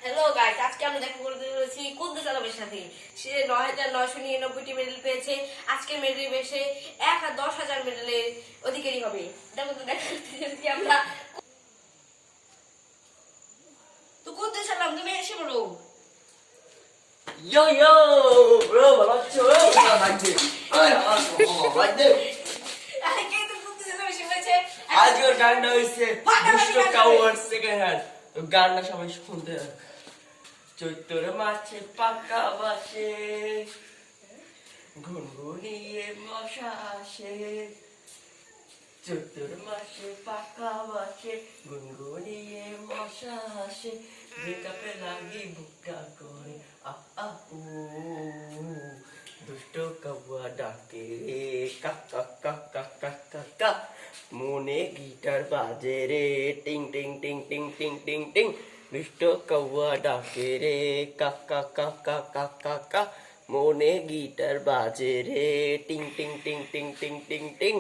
Hello guys, আজকে আমরা দেখা করতে চলেছি কুদ্দুস আলমের সাথে। সে ৯,৯৯৯টি মেডেল পেয়েছে। আজকে মেডেল পেয়েছে ১,১০,০০০ মেডেলের অধিকারী হবে। এটা কিন্তু দেখা করতে চলেছি আমরা। তো কুদ্দুস আলম, তুমি এসে পড়ো। Yo yo, bro, ভালো আছো? লাগছে। লাগছে। কিন্তু কুদ্দুস আলম এসে পড়েছে। আজকের গানটা হইছে দুষ্ট কাউয়ার সেকেন্ড হ্যান্ড। তো গানটা সবাই শুনতে হবে। চৈত্র মাছে পাকা বাসে ঘুনঘুনিয়ে মশা আসে। চৈত্র মাসে পাকা বাসে গুনগুনিয়ে মশা আসে। বেকাপে লাগি বুকটা করে আ আ উ। দুষ্ট কাউয়া ডাকে রে কা কা কা কা কা কা কা। মনে গিটার বাজে রে টিং টিং টিং টিং টিং টিং টিং। দুষ্ট কাউয়া ডাকে রে কা কা কা কা কা কা কা। মনে গিটার বাজে রে টিং টিং টিং টিং টিং টিং টিং।